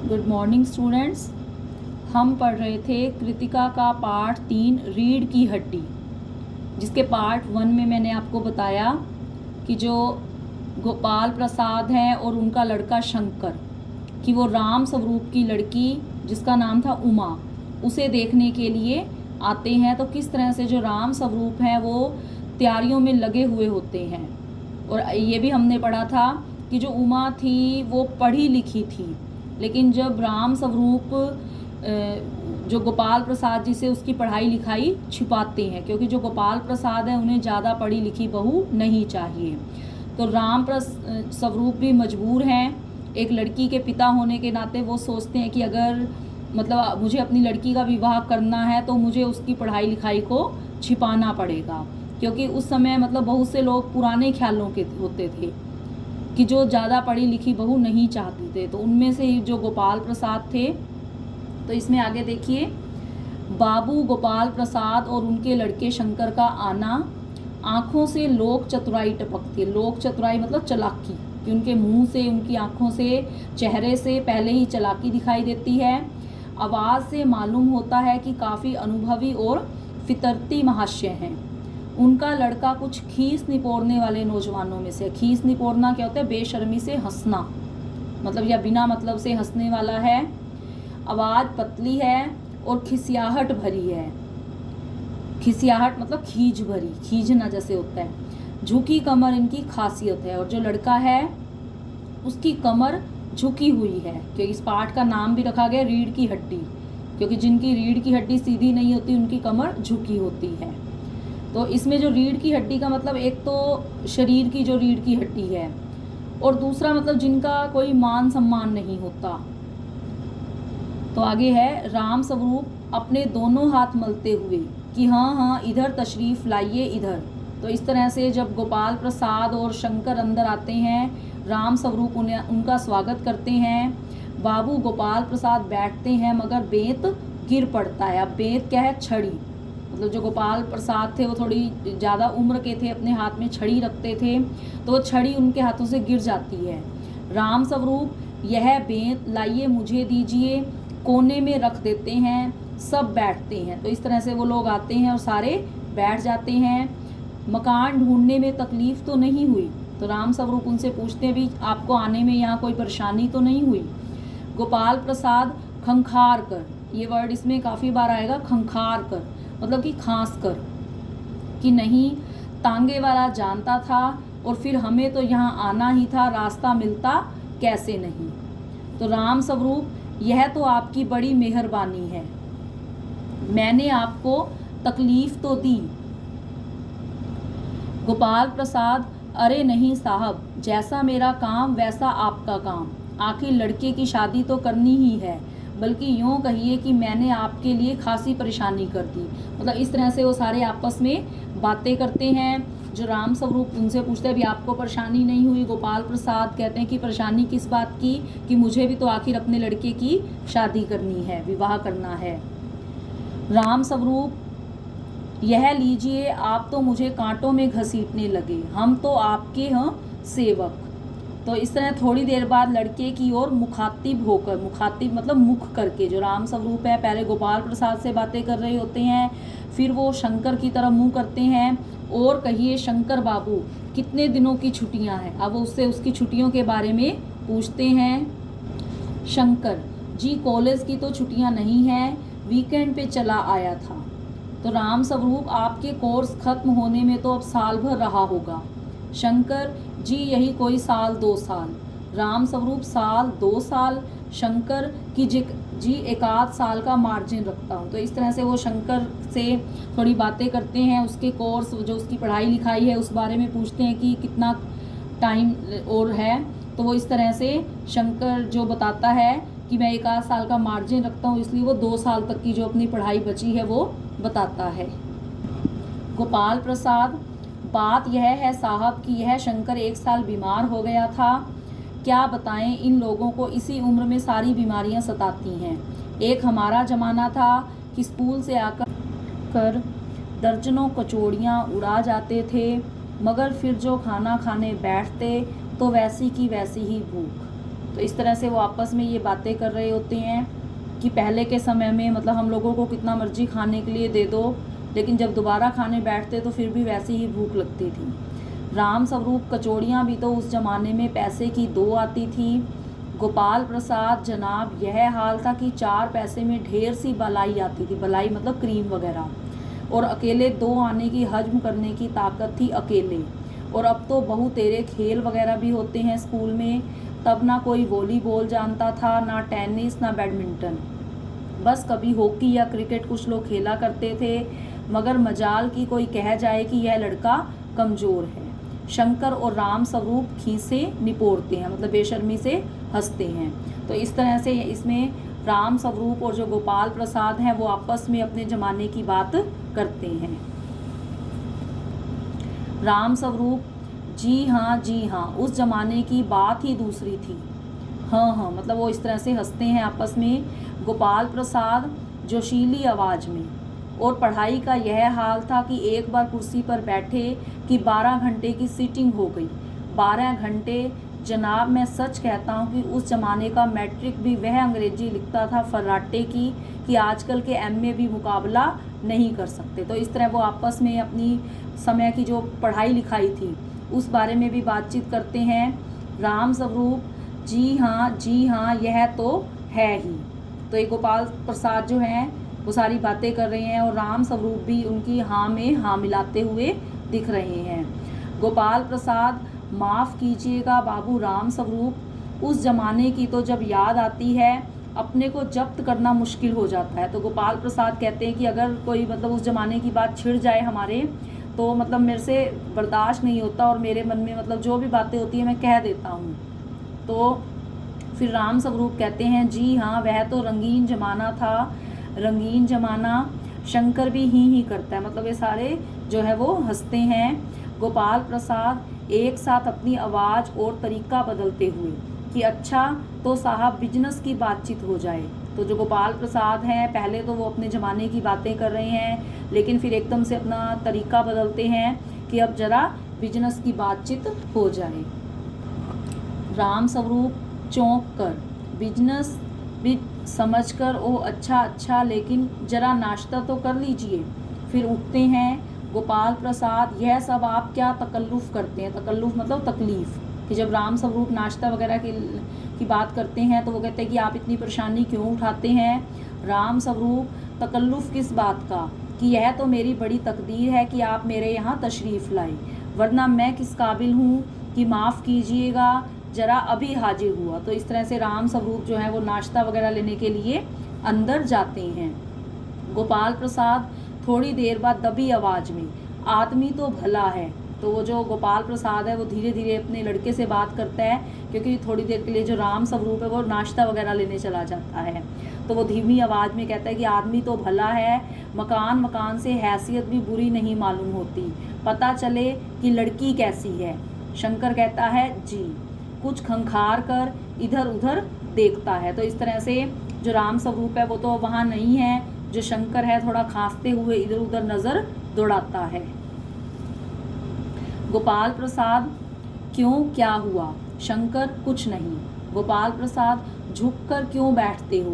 Good morning students. हम पढ़ रहे थे कृतिका का पार्ट 3 रीढ़ की हड्डी, जिसके पार्ट 1 में मैंने आपको बताया कि जो गोपाल प्रसाद हैं और उनका लड़का शंकर, कि वो राम स्वरूप की लड़की जिसका नाम था उमा, उसे देखने के लिए आते हैं। तो किस तरह से जो राम स्वरूप हैं वो तैयारियों में लगे हुए होते हैं। और ये भी हमने पढ़ा था कि जो उमा थी वो पढ़ी लिखी थी, लेकिन जब राम स्वरूप जो गोपाल प्रसाद जी से उसकी पढ़ाई लिखाई छिपाते हैं, क्योंकि जो गोपाल प्रसाद है उन्हें ज़्यादा पढ़ी लिखी बहू नहीं चाहिए। तो राम स्वरूप भी मजबूर हैं, एक लड़की के पिता होने के नाते वो सोचते हैं कि अगर मतलब मुझे अपनी लड़की का विवाह करना है तो मुझे उसकी पढ़ाई लिखाई को छिपाना पड़ेगा, क्योंकि उस समय मतलब बहुत से लोग पुराने ख्यालों के होते थे कि जो ज़्यादा पढ़ी लिखी बहू नहीं चाहते थे। तो उनमें से जो गोपाल प्रसाद थे, तो इसमें आगे देखिए, बाबू गोपाल प्रसाद और उनके लड़के शंकर का आना, आँखों से लोक चतुराई टपकती है। लोक चतुराई मतलब चालाकी, कि उनके मुंह से, उनकी आँखों से, चेहरे से पहले ही चालाकी दिखाई देती है। आवाज़ से मालूम होता है कि काफ़ी अनुभवी और फितरती महाशय हैं। उनका लड़का कुछ खीस निपोरने वाले नौजवानों में से। खीस निपोरना क्या होता है? बेशर्मी से हंसना, मतलब या बिना मतलब से हंसने वाला है। आवाज़ पतली है और खिसियाहट भरी है। खिसियाहट मतलब खींच भरी, खींचना जैसे होता है। झुकी कमर इनकी खासियत है, और जो लड़का है उसकी कमर झुकी हुई है, क्योंकि इस पार्ट का नाम भी रखा गया रीढ़ की हड्डी, क्योंकि जिनकी रीढ़ की हड्डी सीधी नहीं होती उनकी कमर झुकी होती है। तो इसमें जो रीढ़ की हड्डी का मतलब एक तो शरीर की जो रीढ़ की हड्डी है, और दूसरा मतलब जिनका कोई मान सम्मान नहीं होता। तो आगे है, राम स्वरूप अपने दोनों हाथ मलते हुए कि हाँ हाँ इधर तशरीफ़ लाइए इधर। तो इस तरह से जब गोपाल प्रसाद और शंकर अंदर आते हैं, राम स्वरूप उन्हें उनका स्वागत करते हैं। बाबू गोपाल प्रसाद बैठते हैं, मगर बेंत गिर पड़ता है। अब बेंत क्या है? छड़ी। मतलब जो गोपाल प्रसाद थे वो थोड़ी ज़्यादा उम्र के थे, अपने हाथ में छड़ी रखते थे, तो वो छड़ी उनके हाथों से गिर जाती है। राम स्वरूप यह बेंत लाइए मुझे दीजिए, कोने में रख देते हैं। सब बैठते हैं। तो इस तरह से वो लोग आते हैं और सारे बैठ जाते हैं। मकान ढूंढने में तकलीफ़ तो नहीं हुई? तो राम स्वरूप उनसे पूछते हैं, भी आपको आने में यहाँ कोई परेशानी तो नहीं हुई? गोपाल प्रसाद खंखार कर, ये वर्ड इसमें काफ़ी बार आएगा, खंखार कर मतलब कि खांस कर, कि नहीं, तांगे वाला जानता था, और फिर हमें तो यहाँ आना ही था, रास्ता मिलता कैसे नहीं। तो राम स्वरूप, यह तो आपकी बड़ी मेहरबानी है, मैंने आपको तकलीफ तो दी। गोपाल प्रसाद, अरे नहीं साहब, जैसा मेरा काम वैसा आपका काम, आखिर लड़के की शादी तो करनी ही है, बल्कि यूँ कहिए कि मैंने आपके लिए खासी परेशानी कर दी। मतलब इस तरह से वो सारे आपस में बातें करते हैं। जो राम स्वरूप उनसे पूछते हैं, भी आपको परेशानी नहीं हुई? गोपाल प्रसाद कहते हैं कि परेशानी किस बात की, कि मुझे भी तो आखिर अपने लड़के की शादी करनी है, विवाह करना है। राम स्वरूप, यह लीजिए, आप तो मुझे कांटों में घसीटने लगे, हम तो आपके हैं सेवक। तो इस तरह थोड़ी देर बाद लड़के की ओर मुखातिब होकर, मुखातिब मतलब मुख करके, जो राम स्वरूप है पहले गोपाल प्रसाद से बातें कर रहे होते हैं, फिर वो शंकर की तरफ मुंह करते हैं, और कहिए शंकर बाबू, कितने दिनों की छुट्टियां हैं? अब वो उससे उसकी छुट्टियों के बारे में पूछते हैं। शंकर जी, कॉलेज की तो छुट्टियां नहीं हैं, वीकेंड पे चला आया था। तो राम स्वरूप, आपके कोर्स खत्म होने में तो अब साल भर रहा होगा। शंकर जी, यही कोई साल 2 साल। राम स्वरूप, साल 2 साल? शंकर की जी, 1 आध साल का मार्जिन रखता हूँ। तो इस तरह से वो शंकर से थोड़ी बातें करते हैं, उसके कोर्स जो उसकी पढ़ाई लिखाई है उस बारे में पूछते हैं कि कितना टाइम और है। तो वो इस तरह से शंकर जो बताता है कि मैं 1 आध साल का मार्जिन रखता हूँ, इसलिए वो 2 साल तक की जो अपनी पढ़ाई बची है वो बताता है। गोपाल प्रसाद, बात यह है साहब कि यह शंकर 1 साल बीमार हो गया था। क्या बताएं, इन लोगों को इसी उम्र में सारी बीमारियां सताती हैं। एक हमारा ज़माना था कि स्कूल से आकर दर्जनों कचौड़ियाँ उड़ा जाते थे, मगर फिर जो खाना खाने बैठते तो वैसी की वैसी ही भूख। तो इस तरह से वो आपस में ये बातें कर रहे होते हैं कि पहले के समय में मतलब हम लोगों को कितना मर्जी खाने के लिए दे दो, लेकिन जब दोबारा खाने बैठते तो फिर भी वैसी ही भूख लगती थी। राम स्वरूप कचौड़ियाँ भी तो उस ज़माने में पैसे की 2 आती थी। गोपाल प्रसाद जनाब यह हाल था कि 4 पैसे में ढेर सी बलाई आती थी। बलाई मतलब क्रीम वगैरह, और अकेले 2 आने की हजम करने की ताकत थी अकेले। और अब तो बहु तेरे खेल वगैरह भी होते हैं स्कूल में। तब ना कोई वॉलीबॉल जानता था, ना टेनिस, ना बैडमिंटन, बस कभी हॉकी या क्रिकेट कुछ लोग खेला करते थे। मगर मजाल की कोई कह जाए कि यह लड़का कमज़ोर है। शंकर और राम स्वरूप खीसे निपोड़ते हैं, मतलब बेशर्मी से हंसते हैं। तो इस तरह से इसमें राम स्वरूप और जो गोपाल प्रसाद हैं वो आपस में अपने ज़माने की बात करते हैं। राम स्वरूप जी हाँ, उस ज़माने की बात ही दूसरी थी। हाँ, मतलब वो इस तरह से हंसते हैं आपस में। गोपाल प्रसाद जोशीली आवाज़ में, और पढ़ाई का यह हाल था कि एक बार कुर्सी पर बैठे कि 12 घंटे की सीटिंग हो गई। 12 घंटे जनाब, मैं सच कहता हूँ कि उस ज़माने का मैट्रिक भी वह अंग्रेजी लिखता था फर्राटे की कि आजकल के एमए भी मुकाबला नहीं कर सकते। तो इस तरह वो आपस में अपनी समय की जो पढ़ाई लिखाई थी उस बारे में भी बातचीत करते हैं। राम स्वरूप जी हाँ, यह तो है ही। तो ये गोपाल प्रसाद जो हैं वो सारी बातें कर रहे हैं, और राम स्वरूप भी उनकी हाँ में हाँ मिलाते हुए दिख रहे हैं। गोपाल प्रसाद माफ़ कीजिएगा बाबू राम स्वरूप, उस ज़माने की तो जब याद आती है अपने को जब्त करना मुश्किल हो जाता है। तो गोपाल प्रसाद कहते हैं कि अगर कोई मतलब उस ज़माने की बात छिड़ जाए हमारे, तो मतलब मेरे से बर्दाश्त नहीं होता, और मेरे मन में मतलब जो भी बातें होती हैं मैं कह देता हूँ। तो फिर राम स्वरूप कहते हैं जी हाँ, वह तो रंगीन ज़माना था, रंगीन ज़माना। शंकर भी ही करता है, मतलब ये सारे जो है वो हंसते हैं। गोपाल प्रसाद एक साथ अपनी आवाज़ और तरीका बदलते हुए कि अच्छा तो साहब बिजनेस की बातचीत हो जाए। तो जो गोपाल प्रसाद हैं पहले तो वो अपने ज़माने की बातें कर रहे हैं, लेकिन फिर एकदम से अपना तरीका बदलते हैं कि अब ज़रा बिजनेस की बातचीत हो जाए। राम स्वरूप चौंक कर बिजनेस भी समझ कर, ओ अच्छा, लेकिन ज़रा नाश्ता तो कर लीजिए। फिर उठते हैं। गोपाल प्रसाद यह सब आप क्या तकल्लुफ़ करते हैं? तकल्लुफ़ मतलब तकलीफ़, कि जब राम स्वरूप नाश्ता वगैरह की बात करते हैं तो वो कहते हैं कि आप इतनी परेशानी क्यों उठाते हैं? राम स्वरूप तकल्लुफ़ किस बात का, कि यह तो मेरी बड़ी तकदीर है कि आप मेरे यहाँ तशरीफ़ लाए, वरना मैं किस काबिल हूँ कि माफ़ कीजिएगा ज़रा अभी हाजिर हुआ। तो इस तरह से राम स्वरूप जो है वो नाश्ता वगैरह लेने के लिए अंदर जाते हैं। गोपाल प्रसाद थोड़ी देर बाद दबी आवाज़ में, आदमी तो भला है। तो वो जो गोपाल प्रसाद है वो धीरे धीरे अपने लड़के से बात करता है, क्योंकि थोड़ी देर के लिए जो राम स्वरूप है वो नाश्ता वगैरह लेने चला जाता है। तो वो धीमी आवाज़ में कहता है कि आदमी तो भला है, मकान से हैसियत भी बुरी नहीं मालूम होती, पता चले कि लड़की कैसी है। शंकर कहता है जी, कुछ खंखार कर इधर उधर देखता है। तो इस तरह से जो राम स्वरूप है वो तो वहाँ नहीं है, जो शंकर है थोड़ा खांसते हुए इधर उधर नज़र दौड़ाता है। गोपाल प्रसाद क्यों, क्या हुआ? शंकर कुछ नहीं। गोपाल प्रसाद झुक कर क्यों बैठते हो?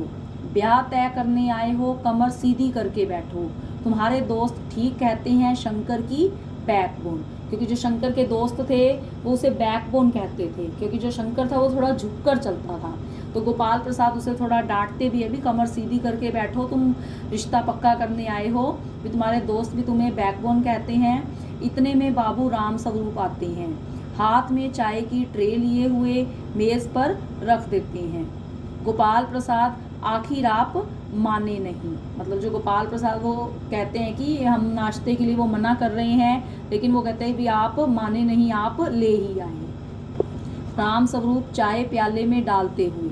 ब्याह तय करने आए हो, कमर सीधी करके बैठो। तुम्हारे दोस्त ठीक कहते हैं शंकर की बैकबोन, क्योंकि जो शंकर के दोस्त थे वो उसे बैकबोन कहते थे, क्योंकि जो शंकर था वो थोड़ा झुककर चलता था। तो गोपाल प्रसाद उसे थोड़ा डांटते भी है, भी कमर सीधी करके बैठो, तुम रिश्ता पक्का करने आए हो, भी तुम्हारे दोस्त भी तुम्हें बैकबोन कहते हैं। इतने में बाबू राम स्वरूप आते हैं, हाथ में चाय की ट्रे लिए हुए मेज़ पर रख देते हैं। गोपाल प्रसाद आखिर आप माने नहीं, मतलब जो गोपाल प्रसाद वो कहते हैं कि हम नाश्ते के लिए वो मना कर रहे हैं, लेकिन वो कहते हैं भी आप माने नहीं, आप ले ही आए। राम स्वरूप चाय प्याले में डालते हुए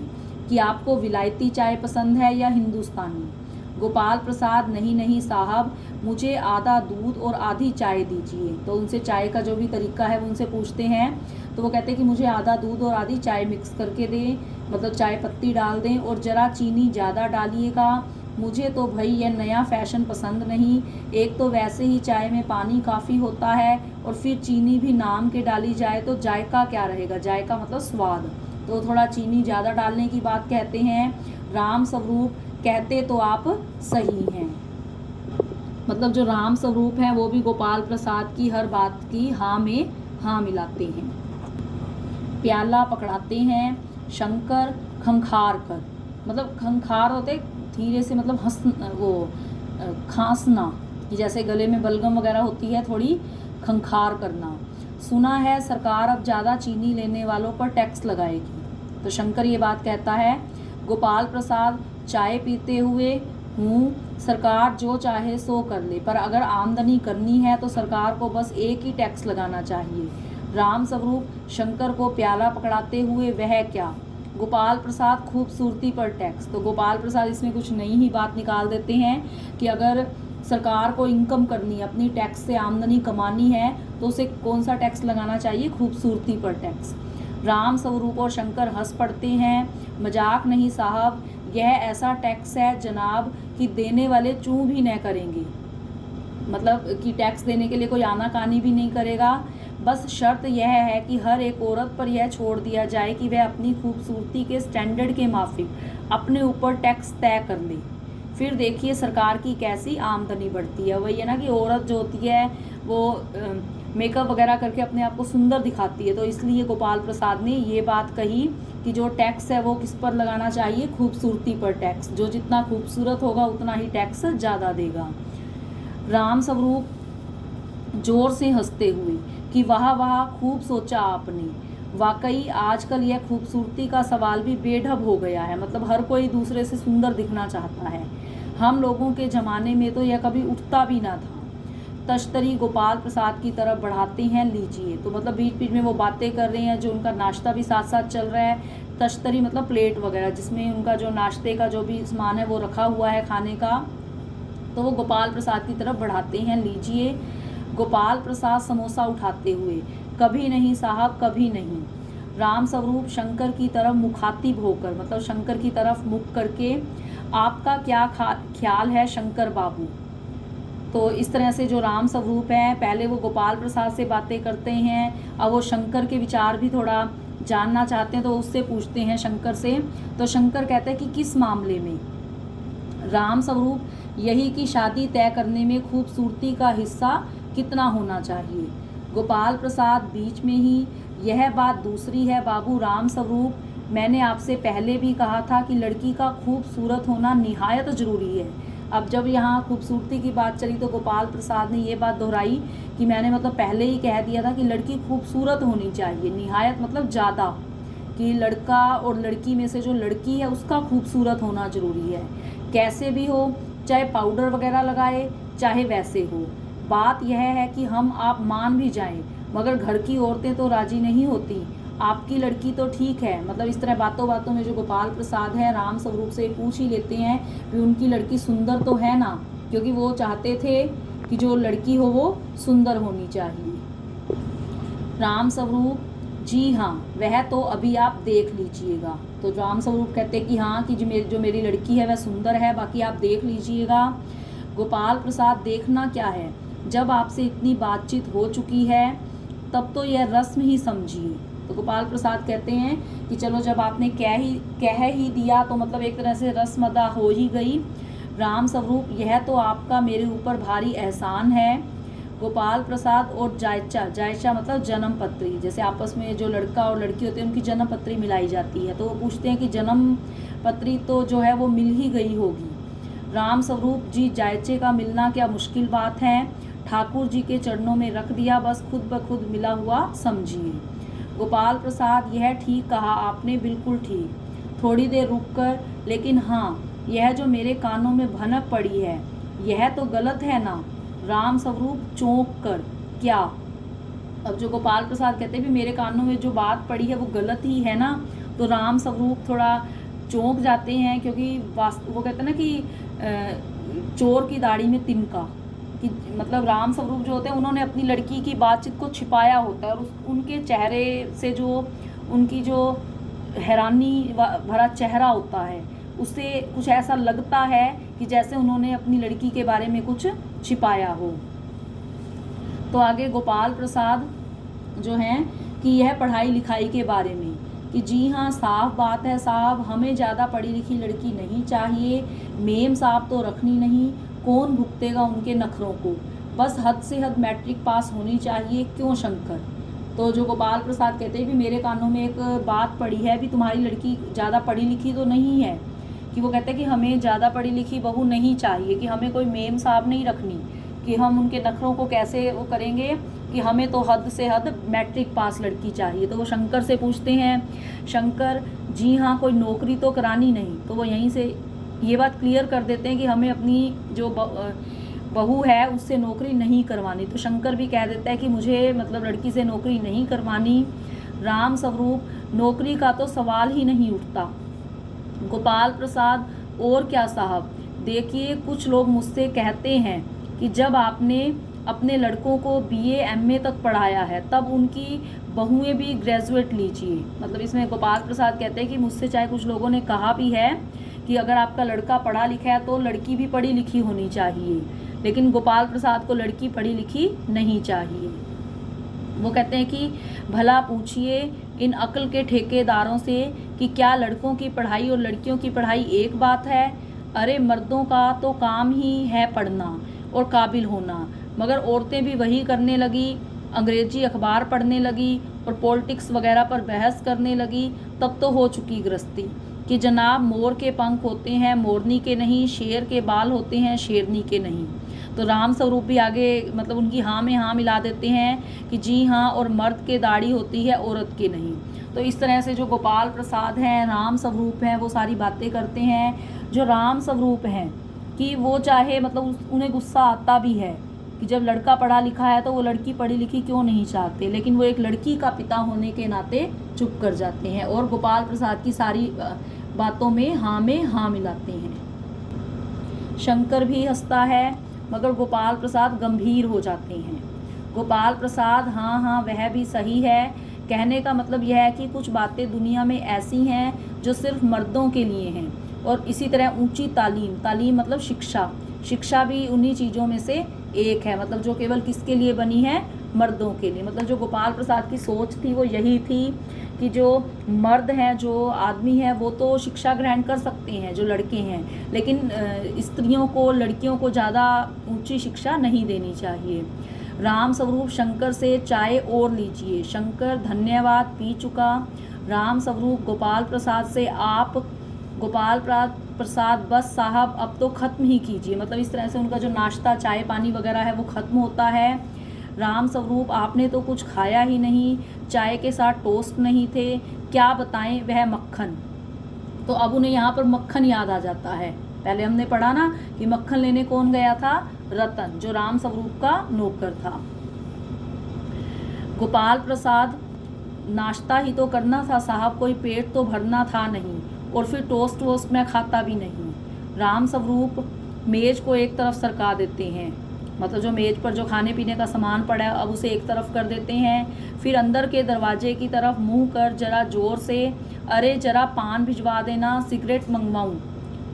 कि आपको विलायती चाय पसंद है या हिंदुस्तानी? गोपाल प्रसाद नहीं साहब, मुझे आधा दूध और आधी चाय दीजिए। तो उनसे चाय का जो भी तरीका है वो उनसे पूछते हैं, तो वो कहते हैं कि मुझे आधा दूध और आधी चाय मिक्स करके दें, मतलब चाय पत्ती डाल दें, और ज़रा चीनी ज़्यादा डालिएगा। मुझे तो भाई यह नया फ़ैशन पसंद नहीं, एक तो वैसे ही चाय में पानी काफ़ी होता है, और फिर चीनी भी नाम के डाली जाए तो जायका क्या रहेगा? जायका मतलब स्वाद, तो थोड़ा चीनी ज़्यादा डालने की बात कहते हैं। राम स्वरूप कहते तो आप सही हैं, मतलब जो राम स्वरूप हैं वो भी गोपाल प्रसाद की हर बात की हाँ में हाँ मिलाते हैं। प्याला पकड़ाते हैं शंकर खंखार कर, मतलब खंखार होते धीरे से, मतलब खांसना, कि जैसे गले में बलगम वगैरह होती है, थोड़ी खंखार करना। सुना है सरकार अब ज़्यादा चीनी लेने वालों पर टैक्स लगाएगी। तो शंकर ये बात कहता है, गोपाल प्रसाद चाय पीते हुए हूँ, सरकार जो चाहे सो कर ले, पर अगर आमदनी करनी है तो सरकार को बस एक ही टैक्स लगाना चाहिए। राम स्वरूप शंकर को प्याला पकड़ाते हुए, वह क्या? गोपाल प्रसाद खूबसूरती पर टैक्स। तो गोपाल प्रसाद इसमें कुछ नई ही बात निकाल देते हैं कि अगर सरकार को इनकम करनी है, अपनी टैक्स से आमदनी कमानी है, तो उसे कौन सा टैक्स लगाना चाहिए? खूबसूरती पर टैक्स। राम स्वरूप और शंकर हंस पड़ते हैं, मजाक नहीं साहब, यह ऐसा टैक्स है जनाब कि देने वाले चूं भी न करेंगे, मतलब कि टैक्स देने के लिए कोई आनाकानी भी नहीं करेगा। बस शर्त यह है कि हर एक औरत पर यह छोड़ दिया जाए कि वह अपनी खूबसूरती के स्टैंडर्ड के माफिक अपने ऊपर टैक्स तय कर ले, फिर देखिए सरकार की कैसी आमदनी बढ़ती है। वही है ना कि औरत जो होती है वो मेकअप वगैरह करके अपने आप को सुंदर दिखाती है, तो इसलिए गोपाल प्रसाद ने ये बात कही कि जो टैक्स है वो किस पर लगाना चाहिए? खूबसूरती पर टैक्स। जो जितना खूबसूरत होगा उतना ही टैक्स ज़्यादा देगा। राम स्वरूप जोर से हंसते हुए कि वाह वाह, खूब सोचा आपने, वाकई आजकल यह खूबसूरती का सवाल भी बेढब हो गया है, मतलब हर कोई दूसरे से सुंदर दिखना चाहता है। हम लोगों के ज़माने में तो यह कभी उठता भी ना था। तश्तरी गोपाल प्रसाद की तरफ बढ़ाते हैं, लीजिए। तो मतलब बीच बीच में वो बातें कर रहे हैं, जो उनका नाश्ता भी साथ साथ चल रहा है। तश्तरी मतलब प्लेट वगैरह, जिसमें उनका जो नाश्ते का जो भी सामान है वो रखा हुआ है खाने का, तो वो गोपाल प्रसाद की तरफ बढ़ाते हैं, लीजिए। गोपाल प्रसाद समोसा उठाते हुए, कभी नहीं साहब, कभी नहीं। राम स्वरूप शंकर की तरफ मुखातिब होकर, मतलब शंकर की तरफ मुख करके, आपका क्या ख्याल है शंकर बाबू? तो इस तरह से जो राम स्वरूप हैं, पहले वो गोपाल प्रसाद से बातें करते हैं, अब वो शंकर के विचार भी थोड़ा जानना चाहते हैं, तो उससे पूछते हैं शंकर से। तो शंकर कहते हैं कि किस मामले में? राम स्वरूप, यही कि शादी तय करने में खूबसूरती का हिस्सा कितना होना चाहिए। गोपाल प्रसाद बीच में ही, यह बात दूसरी है बाबू राम स्वरूप, मैंने आपसे पहले भी कहा था कि लड़की का खूबसूरत होना निहायत ज़रूरी है। अब जब यहाँ खूबसूरती की बात चली तो गोपाल प्रसाद ने ये बात दोहराई कि मैंने मतलब पहले ही कह दिया था कि लड़की खूबसूरत होनी चाहिए, निहायत मतलब ज़्यादा, कि लड़का और लड़की में से जो लड़की है उसका खूबसूरत होना ज़रूरी है, कैसे भी हो, चाहे पाउडर वगैरह लगाए चाहे वैसे हो। बात यह है कि हम आप मान भी जाएं, मगर घर की औरतें तो राजी नहीं होती। आपकी लड़की तो ठीक है, मतलब इस तरह बातों बातों में जो गोपाल प्रसाद है राम स्वरूप से पूछ ही लेते हैं कि उनकी लड़की सुंदर तो है ना, क्योंकि वो चाहते थे कि जो लड़की हो वो सुंदर होनी चाहिए। राम स्वरूप, जी हाँ, वह तो अभी आप देख लीजिएगा। तो राम स्वरूप कहते कि हाँ, कि जो मेरी लड़की है वह सुंदर है, बाकी आप देख लीजिएगा। गोपाल प्रसाद, देखना क्या है, जब आपसे इतनी बातचीत हो चुकी है तब तो यह रस्म ही समझिए। तो गोपाल प्रसाद कहते हैं कि चलो जब आपने कह ही दिया तो मतलब एक तरह से रस्म अदा हो ही गई। राम स्वरूप, यह तो आपका मेरे ऊपर भारी एहसान है। गोपाल प्रसाद और जायचा मतलब जन्म पत्री, जैसे आपस में जो लड़का और लड़की होते हैं उनकी जन्म पत्री मिलाई जाती है, तो वो पूछते हैं कि जन्म पत्री तो जो है वो मिल ही गई होगी। राम स्वरूप, जी जायचे का मिलना क्या मुश्किल बात है, ठाकुर जी के चरणों में रख दिया, बस खुद ब खुद मिला हुआ समझिए। गोपाल प्रसाद, यह ठीक कहा आपने, बिल्कुल ठीक। थोड़ी देर रुककर, लेकिन हाँ, यह जो मेरे कानों में भनक पड़ी है यह तो गलत है ना? राम स्वरूप चौंक कर, क्या? अब जो गोपाल प्रसाद कहते हैं भी मेरे कानों में जो बात पड़ी है वो गलत ही है ना, तो राम स्वरूप थोड़ा चौंक जाते हैं, क्योंकि वो कहते हैं ना कि चोर की दाढ़ी में तिनका, कि मतलब राम स्वरूप जो होते हैं उन्होंने अपनी लड़की की बातचीत को छिपाया होता है, और उनके चेहरे से जो उनकी जो हैरानी भरा चेहरा होता है उससे कुछ ऐसा लगता है कि जैसे उन्होंने अपनी लड़की के बारे में कुछ छिपाया हो। तो आगे गोपाल प्रसाद जो हैं कि यह पढ़ाई लिखाई के बारे में, कि जी हाँ, साफ बात है साहब, हमें ज़्यादा पढ़ी लिखी लड़की नहीं चाहिए, मेम साहब तो रखनी नहीं, कौन भुगतेगा उनके नखरों को, बस हद से हद मैट्रिक पास होनी चाहिए, क्यों शंकर। तो जो गोपाल प्रसाद कहते हैं भी मेरे कानों में एक बात पड़ी है भी तुम्हारी लड़की ज़्यादा पढ़ी लिखी तो नहीं है, कि वो कहते हैं कि हमें ज़्यादा पढ़ी लिखी बहू नहीं चाहिए, कि हमें कोई मेम साहब नहीं रखनी, कि हम उनके नखरों को कैसे वो करेंगे, कि हमें तो हद से हद मैट्रिक पास लड़की चाहिए। तो वो शंकर से पूछते हैं, शंकर जी हाँ, कोई नौकरी तो करानी नहीं। तो वो यहीं से ये बात क्लियर कर देते हैं कि हमें अपनी जो बहू है उससे नौकरी नहीं करवानी। तो शंकर भी कह देता है कि मुझे मतलब लड़की से नौकरी नहीं करवानी। राम स्वरूप, नौकरी का तो सवाल ही नहीं उठता। गोपाल प्रसाद, और क्या साहब, देखिए कुछ लोग मुझसे कहते हैं कि जब आपने अपने लड़कों को BA MA तक पढ़ाया है तब उनकी बहुएं भी ग्रेजुएट लीजिए। मतलब इसमें गोपाल प्रसाद कहते हैं कि मुझसे चाहे कुछ लोगों ने कहा भी है कि अगर आपका लड़का पढ़ा लिखा है तो लड़की भी पढ़ी लिखी होनी चाहिए, लेकिन गोपाल प्रसाद को लड़की पढ़ी लिखी नहीं चाहिए। वो कहते हैं कि भला पूछिए इन अक्ल के ठेकेदारों से कि क्या लड़कों की पढ़ाई और लड़कियों की पढ़ाई एक बात है। अरे मर्दों का तो काम ही है पढ़ना और काबिल होना, मगर औरतें भी वही करने लगी, अंग्रेजी अखबार पढ़ने लगी और पॉलिटिक्स वगैरह पर बहस करने लगी, तब तो हो चुकी गृहस्थी कि जनाब मोर के पंख होते हैं मोरनी के नहीं, शेर के बाल होते हैं शेरनी के नहीं। तो राम स्वरूप भी आगे मतलब उनकी हाँ में हाँ मिला देते हैं कि जी हाँ, और मर्द के दाढ़ी होती है औरत के नहीं। तो इस तरह से जो गोपाल प्रसाद हैं, राम स्वरूप हैं, वो सारी बातें करते हैं। जो राम स्वरूप हैं कि वो चाहे मतलब उन्हें गुस्सा आता भी है कि जब लड़का पढ़ा लिखा है तो वो लड़की पढ़ी लिखी क्यों नहीं चाहते, लेकिन वो एक लड़की का पिता होने के नाते चुप कर जाते हैं और गोपाल प्रसाद की सारी बातों में हाँ मिलाते हैं। शंकर भी हंसता है मगर गोपाल प्रसाद गंभीर हो जाते हैं। गोपाल प्रसाद, हाँ वह भी सही है, कहने का मतलब यह है कि कुछ बातें दुनिया में ऐसी हैं जो सिर्फ मर्दों के लिए हैं, और इसी तरह ऊंची तालीम मतलब शिक्षा भी उन्हीं चीज़ों में से एक है, मतलब जो केवल किसके लिए बनी है, मर्दों के लिए। मतलब जो गोपाल प्रसाद की सोच थी वो यही थी कि जो मर्द हैं, जो आदमी है, वो तो शिक्षा ग्रहण कर सकते हैं जो लड़के हैं, लेकिन स्त्रियों को, लड़कियों को ज़्यादा ऊंची शिक्षा नहीं देनी चाहिए। राम स्वरूप, शंकर से चाय और लीजिए। शंकर, धन्यवाद, पी चुका। राम स्वरूप गोपाल प्रसाद से, आप गोपाल प्रसाद, बस साहब अब तो ख़त्म ही कीजिए। मतलब इस तरह से उनका जो नाश्ता चाय पानी वगैरह है वो ख़त्म होता है। राम स्वरूप, आपने तो कुछ खाया ही नहीं, चाय के साथ टोस्ट नहीं थे, क्या बताएं वह मक्खन। तो अब उन्हें यहाँ पर मक्खन याद आ जाता है। पहले हमने पढ़ा ना कि मक्खन लेने कौन गया था, रतन, जो राम स्वरूप का नौकर था। गोपाल प्रसाद, नाश्ता ही तो करना था साहब, कोई पेट तो भरना था नहीं, और फिर टोस्ट वोस्ट मैं खाता भी नहीं। राम स्वरूप मेज़ को एक तरफ सरका देते हैं, मतलब जो मेज़ पर जो खाने पीने का सामान पड़ा है अब उसे एक तरफ कर देते हैं। फिर अंदर के दरवाजे की तरफ मुंह कर जरा ज़ोर से, अरे जरा पान भिजवा देना, सिगरेट मंगवाऊँ।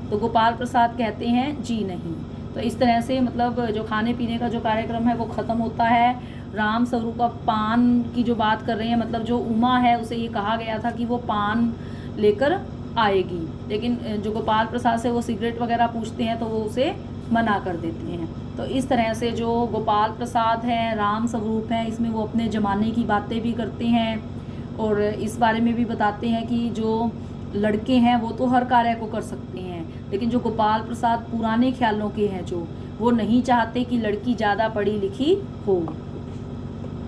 तो गोपाल प्रसाद कहते हैं जी नहीं। तो इस तरह से मतलब जो खाने पीने का जो कार्यक्रम है वो ख़त्म होता है। राम स्वरूप अब पान की जो बात कर रहे हैं, मतलब जो उमा है उसे ये कहा गया था कि वो पान लेकर आएगी, लेकिन जो गोपाल प्रसाद से वो सिगरेट वगैरह पूछते हैं तो वो उसे मना कर देते हैं। तो इस तरह से जो गोपाल प्रसाद हैं, राम स्वरूप हैं, इसमें वो अपने ज़माने की बातें भी करते हैं और इस बारे में भी बताते हैं कि जो लड़के हैं वो तो हर कार्य को कर सकते हैं, लेकिन जो गोपाल प्रसाद पुराने ख्यालों के हैं, जो वो नहीं चाहते कि लड़की ज़्यादा पढ़ी लिखी हो।